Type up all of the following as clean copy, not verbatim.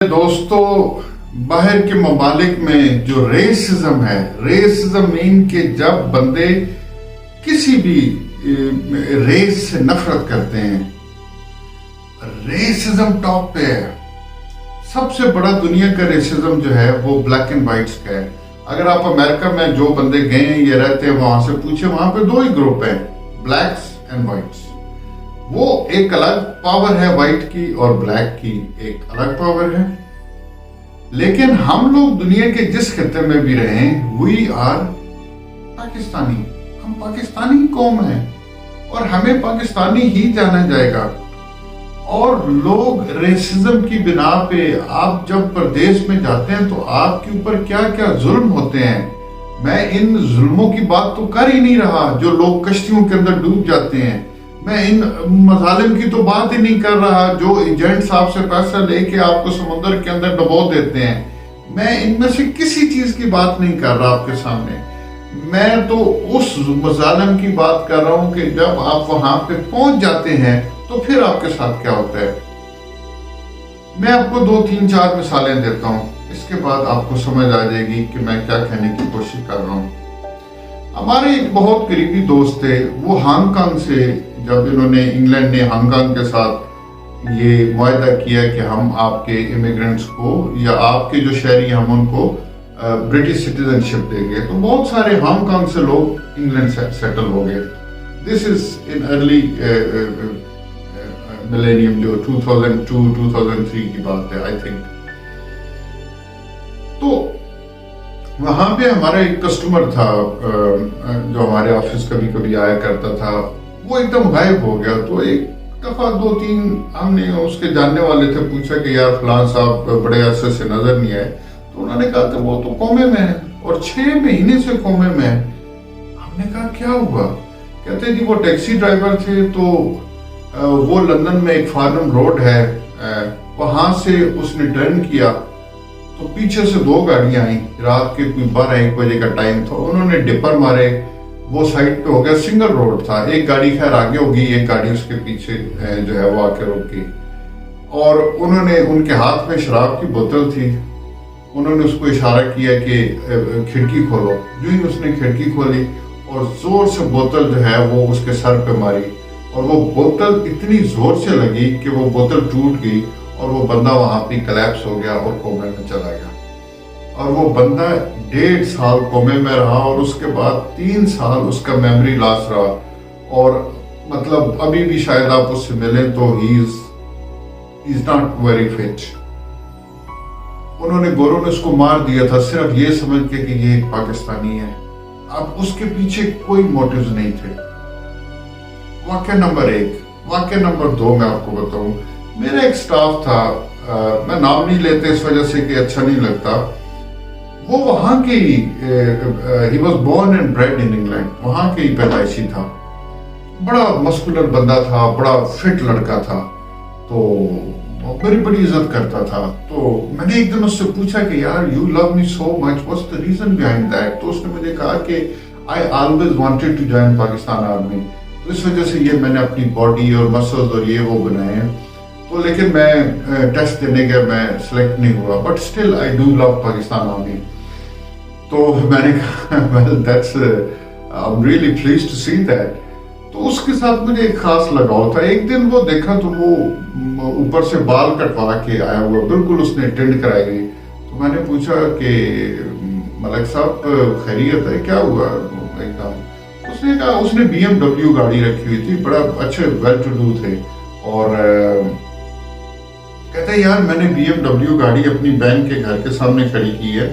دوستو، باہر کے ممالک میں جو ریسزم ہے، ریسزم مین کہ جب بندے کسی بھی ریس سے نفرت کرتے ہیں، ریسزم ٹاپ پہ ہے۔ سب سے بڑا دنیا کا ریسزم جو ہے وہ بلیک اینڈ وائٹس کا ہے۔ اگر آپ امریکہ میں جو بندے گئے ہیں یا رہتے ہیں وہاں سے پوچھیں، وہاں پہ دو ہی گروپ ہیں، بلیکس اینڈ وائٹس۔ وہ ایک الگ پاور ہے وائٹ کی اور بلیک کی ایک الگ پاور ہے۔ لیکن ہم لوگ دنیا کے جس خطے میں بھی رہیں، وی آر پاکستانی، ہم پاکستانی قوم ہیں اور ہمیں پاکستانی ہی جانا جائے گا۔ اور لوگ ریسزم کی بنا پہ آپ جب پردیس میں جاتے ہیں تو آپ کے اوپر کیا کیا ظلم ہوتے ہیں، میں ان ظلموں کی بات تو کر ہی نہیں رہا جو لوگ کشتیوں کے اندر ڈوب جاتے ہیں، میں ان مظالم کی تو بات ہی نہیں کر رہا جو ایجنٹس آپ سے پیسہ لے کے آپ کو سمندر کے اندر ڈبو دیتے ہیں، میں ان میں سے کسی چیز کی بات نہیں کر رہا آپ کے سامنے۔ میں تو اس مظالم کی بات کر رہا ہوں کہ جب آپ وہاں پہ پہنچ جاتے ہیں تو پھر آپ کے ساتھ کیا ہوتا ہے۔ میں آپ کو 2-3-4 مثالیں دیتا ہوں، اس کے بعد آپ کو سمجھ آ جائے گی کہ میں کیا کہنے کی کوشش کر رہا ہوں۔ ہمارے ایک بہت قریبی دوست تھے، وہ ہانگ کانگ سے، جب انہوں نے انگلینڈ نے ہانگ کانگ کے ساتھ یہ معاہدہ کیا کہ ہم آپ کے امیگرنٹس کو یا آپ کے جو شہری ہم ان کو برٹش سٹیزن شپ دیں گے، تو بہت سارے ہانگ کانگ سے لوگ انگلینڈ سے سیٹل ہو گئے۔ دس از ان ارلی ملینیم، جو 2002-2003 کی بات ہے آئی تھنک۔ تو وہاں پہ ہمارا ایک کسٹمر تھا جو ہمارے آفس کبھی کبھی آیا کرتا تھا، وہ ایک دم غائب ہو گیا۔ تو ایک دفعہ 2-3 ہم نے اس کے جاننے والے تھے، پوچھا کہ یار فلان صاحب بڑے عرصے سے نظر نہیں آئے، تو انہوں نے کہا کہ وہ تو کومے میں ہے اور 6 مہینے سے کومے میں ہے۔ ہم نے کہا کیا ہوا؟ کہتے جی وہ ٹیکسی ڈرائیور تھے، تو وہ لندن میں ایک فارنم روڈ ہے، وہاں سے اس نے ٹرن کیا تو پیچھے سے 2 گاڑیاں آئیں، رات کے کوئی 12-1 بجے کا ٹائم تھا، انہوں نے ڈپر مارے، وہ سائڈ پہ ہو گیا، سنگل روڈ تھا، ایک گاڑی خیر آگے ہوگی، ایک گاڑی اس کے پیچھے جو ہے وہ آ کے رک گئی، اور انہوں نے ان کے ہاتھ میں شراب کی بوتل تھی، انہوں نے اس کو اشارہ کیا کہ کھڑکی کھولو، جو ہی اس نے کھڑکی کھولی اور زور سے بوتل جو ہے وہ اس کے سر پہ ماری، اور وہ بوتل اتنی زور سے لگی کہ وہ بوتل ٹوٹ گئی اور وہ بندہ وہاں پہ کلیپس ہو گیا اور کومے میں چلا گیا۔ اور وہ بندہ 1.5 سال کومے میں رہا اور اس کے بعد 3 سال اس کا میموری لاس رہا، اور مطلب ابھی بھی شاید آپ اس سے ملیں تو ہی از ناٹ ویری فٹ۔ انہوں نے گوروں نے اس کو مار دیا تھا صرف یہ سمجھ کے کہ یہ ایک پاکستانی ہے، اب اس کے پیچھے کوئی موٹیوز نہیں تھے۔ واقعہ نمبر 1۔ واقعہ نمبر 2 میں آپ کو بتاؤں، میرا ایک سٹاف تھا، میں نام نہیں لیتے اس وجہ سے کہ اچھا نہیں لگتا، وہ وہاں کے he was born and bread in England, وہاں کے ہی پیدائشی تھا، بڑا مسکولر بندہ تھا، بڑا فٹ لڑکا تھا، تو بڑی بڑی عزت کرتا تھا۔ تو میں نے ایک دن اس سے پوچھا کہ یار you love me so much, what's the reason behind that? تو اس نے مجھے کہا کہ I always wanted to join Pakistan army, تو اس وجہ سے یہ میں نے اپنی باڈی اور مسلز اور یہ وہ بنائے ہیں، تو لیکن میں ٹیسٹ دینے گیا، میں سلیکٹ نہیں ہوا، but still I do love Pakistan army. تو میں نے کہا well that's I'm really pleased to see that۔ تو اس کے ساتھ مجھے ایک خاص لگاؤ تھا۔ ایک دن وہ دیکھا تو وہ اوپر سے بال کٹوا کے آیا ہوا، بالکل اس نے ٹینڈ کرائی گئی، تو میں نے پوچھا کہ ملک صاحب خیریت ہے، کیا ہوا ایک دم؟ اس نے کہا اس نے BMW گاڑی رکھی ہوئی تھی، بڑا اچھے ویل ٹو ڈو تھے، اور کہتا ہے یار میں نے BMW گاڑی اپنی بہن کے گھر کے سامنے کھڑی کی ہے،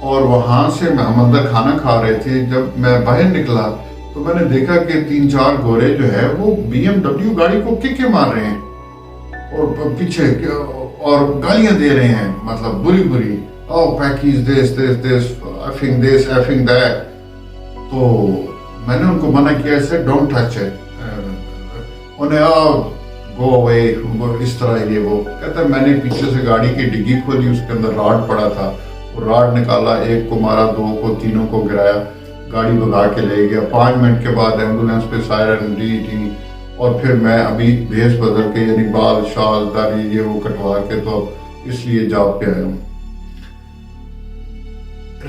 اور وہاں سے ہم اندر کھانا کھا رہے تھے، جب میں باہر نکلا تو میں نے دیکھا کہ 3-4 گورے جو ہے وہ BMW گاڑی کو ککے مار رہے ہیں اور پیچھے اور گالیاں دے رہے ہیں، مطلب بری بری، او پیکیز دس ایفنگ دس ایفنگ دیٹ۔ تو میں نے ان کو منع کیا اسے ڈونٹ ٹچ اٹ، انہیں گو اوے، اس طرح یہ وہ۔ کہتا ہے میں نے پیچھے سے گاڑی کی ڈگی کھولی، اس کے اندر راڈ پڑا تھا، راڈ نکالا، 1 کو مارا، 2 کو، 3 کو گرایا، گاڑی بھگا کے لے گیا۔ 5 منٹ کے بعد ایمبولینس پہ سائرن ڈی، اور پھر میں ابھی بھیس بدل کے، یعنی بال شال داڑھی یہ وہ کٹوا کے، تو اس لیے جاب پہ آیا ہوں.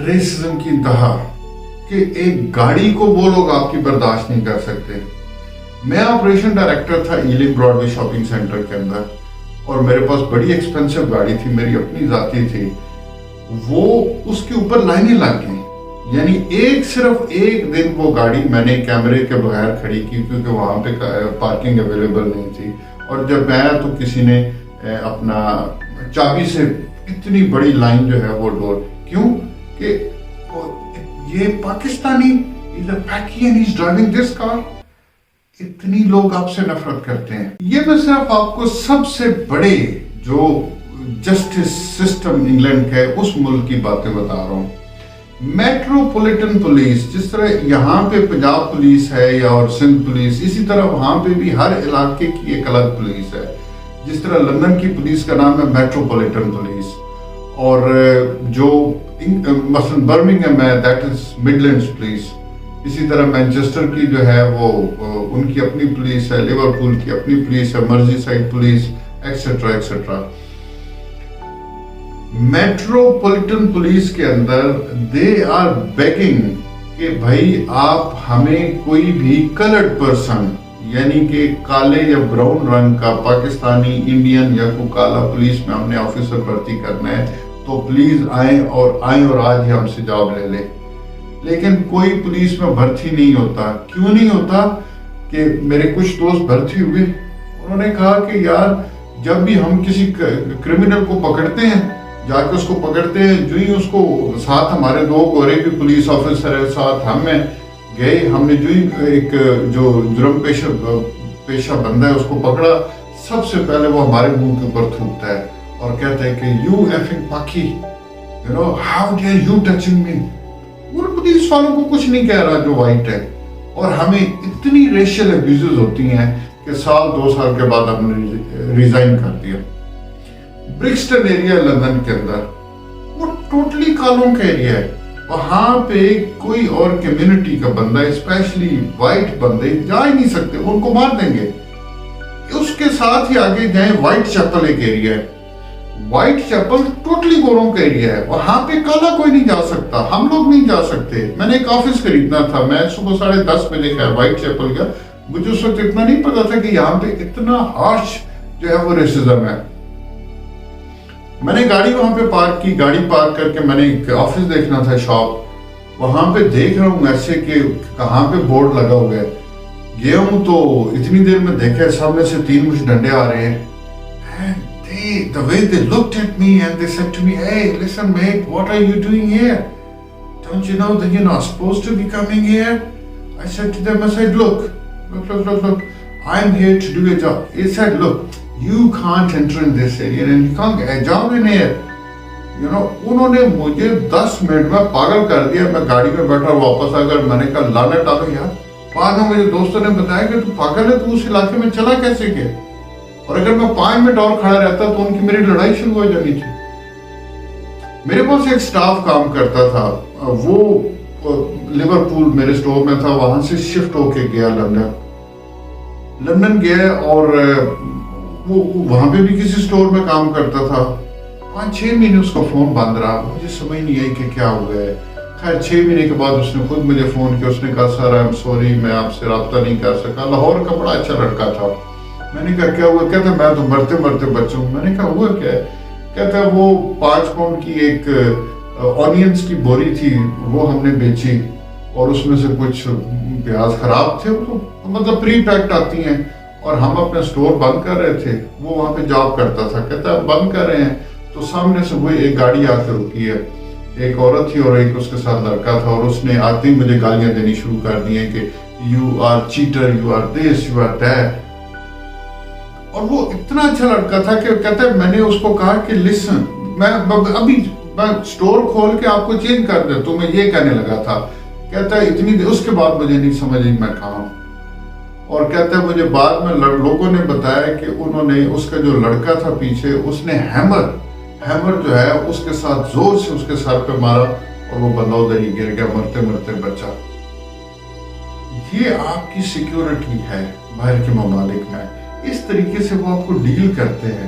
ریسزم کی انتہا کہ ایک گاڑی کو وہ لوگ آپ کی برداشت نہیں کر سکتے. میں آپریشن ڈائریکٹر تھا ایلنگ براڈ وے شاپنگ سینٹر کے اندر اور میرے پاس بڑی ایکسپینسو گاڑی تھی, میری اپنی ذاتی تھی. وہ اس کے اوپر لائنیں لگ گئیں, یعنی صرف ایک دن وہ گاڑی میں نے کیمرے کے بغیر کھڑی کی کیونکہ وہاں پہ پارکنگ اویلیبل نہیں تھی. اور جب میں آیا تو کسی نے اپنا چابی سے اتنی بڑی لائن جو ہے وہ ڈور, کیوں کہ یہ پاکستانی ڈرائیونگ دس کار. اتنی لوگ آپ سے نفرت کرتے ہیں. یہ میں صرف آپ کو سب سے بڑے جو جسٹس سسٹم انگلینڈ کا ہے اس ملک کی باتیں بتا رہا ہوں. میٹروپولیٹن پولیس, جس طرح یہاں پہ پنجاب پولیس ہے یا اور سندھ پولیس, اسی طرح وہاں پہ بھی ہر علاقے کی ایک الگ پولیس ہے. جس طرح لندن کی پولیس کا نام ہے میٹروپولیٹن پولیس, اور جو مثلا برمنگھم ہے دیٹ از مڈلینڈز پولیس. اسی طرح مینچسٹر کی جو ہے وہ ان کی اپنی پولیس ہے, لیورپول کی اپنی پولیس ہے, Merseyside police etcetera etcetera. Metropolitan police کے اندر دے آر بیگنگ کہ بھائی آپ ہمیں کوئی بھی کلرڈ پرسن, یعنی کہ کالے یا براؤن رنگ کا پاکستانی, انڈین یا کوئی کالا پولیس میں ہم نے آفیسر بھرتی کرنا ہے تو پلیز آئیں اور آج ہی ہم سے جاب لے لیں. لیکن کوئی پولیس میں بھرتی نہیں ہوتا. کیوں نہیں ہوتا؟ کہ میرے کچھ دوست بھرتی ہوئے, انہوں نے کہا کہ یار جب بھی ہم کسی کرمنل کو پکڑتے ہیں, جا کے اس کو پکڑتے ہیں, جو ہی اس کو ساتھ ہمارے دو گورے بھی پولیس آفیسر ہے ساتھ ہم ہیں گئے, ہم نے جو ہی ایک جو جرم پیشہ بندہ ہے اس کو پکڑا, سب سے پہلے وہ ہمارے منہ کے اوپر تھوکتا ہے اور کہتا ہے کہ یو ایفنگ پاکی, ہاؤ ڈیئر یو ٹچنگ می. وہ پولیس والوں کو کچھ نہیں کہہ رہا جو وائٹ ہے. اور ہمیں اتنی ریشل ابیوزز ہوتی ہیں کہ سال 2 سال کے بعد ہم نے ریزائن کر دیا. برکسٹن ایریا لندن کے اندر وہ ٹوٹلی کالوں کا ایریا ہے. وہاں پہ کوئی اور کمیونٹی کا بندہ, اسپیشلی وائٹ بندے جا ہی نہیں سکتے, ان کو مار دیں گے. اس کے ساتھ ہی آگے جائیں, وائٹ چیپل ایک ایریا ہے. وائٹ چیپل ٹوٹلی گوروں کا ایریا ہے, وہاں پہ کالا کوئی نہیں جا سکتا, ہم لوگ نہیں جا سکتے. میں نے ایک آفس خریدنا تھا, میں صبح 10:30 بجے گیا وائٹ چیپل کا. مجھے اس وقت اتنا نہیں پتا تھا کہ یہاں پہ اتنا ہارش جو ہے وہ ریسزم ہے. میں نے گاڑی وہاں پہ پارک کی, گاڑی پارک کر کے میں نے ایک آفس دیکھنا تھا, شاپ. وہاں پہ دیکھ رہا ہوں ایسے کہ کہاں پہ بورڈ لگا ہوا ہے. گیا ہوں تو اتنی دیر میں دیکھا سامنے سے 3 مجھ ڈنڈے آ رہے ہیں. The way they looked at me and they said to me, hey, listen mate, what are you doing here? Don't you know that you're not supposed to be coming here? I said to them, I said, look, I'm here to do a job. He said, look, you can't enter in this area and you can't get a job in here. You know, انہوں نے مجھے 10 minute میں پاگل کر دیا. میں گاڑی میں بیٹھا واپس آ کر میں نے کہا لعنت ڈالو یار, بعد میں میرے دوستوں نے بتایا کہ تو پاگل ہے, تو اس علاقے میں چلا کیسے گیا؟ اور اگر میں 5 منٹ اور کھڑا رہتا تو ان کی میری لڑائی شروع ہو جانی تھی. میرے پاس ایک سٹاف کام کرتا تھا, وہ لیورپول میرے سٹور میں تھا, وہاں سے شفٹ ہو کے گیا لندن گیا, اور وہ وہاں پہ بھی کسی سٹور میں کام کرتا تھا. 5-6 مہینے اس کا فون بند رہا, مجھے سمجھ نہیں آئی کہ کیا ہوا ہے. خیر 6 مہینے کے بعد اس نے خود مجھے فون کیا, اس نے کہا سر آئی ایم سوری, میں آپ سے رابطہ نہیں کر سکا. لاہور کا بڑا اچھا لڑکا تھا. میں نے کہا کیا ہوا؟ کہتا میں تو مرتے بچوں. میں نے کہا ہوا کیا ہے؟ کہتا وہ 5 پاؤنڈ کی ایک آنینز کی بوری تھی, وہ ہم نے بیچی, اور اس میں سے کچھ پیاز خراب تھے, تو مطلب پری پیکڈ آتی ہیں, اور ہم اپنے سٹور بند کر رہے تھے. وہ وہاں پہ جاب کرتا تھا. کہتا بند کر رہے ہیں تو سامنے سے وہی ایک گاڑی آ کے رکی ہے. ایک عورت تھی اور ایک اس کے ساتھ لڑکا تھا, اور اس نے آتے ہی مجھے گالیاں دینی شروع کر دی ہیں کہ you are cheater, you are this, you are that. اور وہ اتنا اچھا لڑکا تھا کہ کہتا ہے میں نے اس کو کہا کہ لسن, میں ابھی سٹور کھول کے آپ کو چینج کر دے, تو میں یہ کہنے لگا تھا. کہتا ہے اتنی دیر, اس کے بعد مجھے نہیں سمجھ آئی میں کہاں ہوں. اور کہتا ہے مجھے بعد میں لوگوں نے بتایا کہ انہوں نے اس کا جو لڑکا تھا پیچھے, اس نے ہیمر جو ہے اس کے ساتھ زور سے اس کے سر پہ مارا, اور وہ بندہ ادھر ہی گر گیا مرتے بچا. یہ آپ کی سیکیورٹی ہے باہر کے ممالک میں. اس طریقے سے وہ آپ کو ڈیل کرتے ہیں.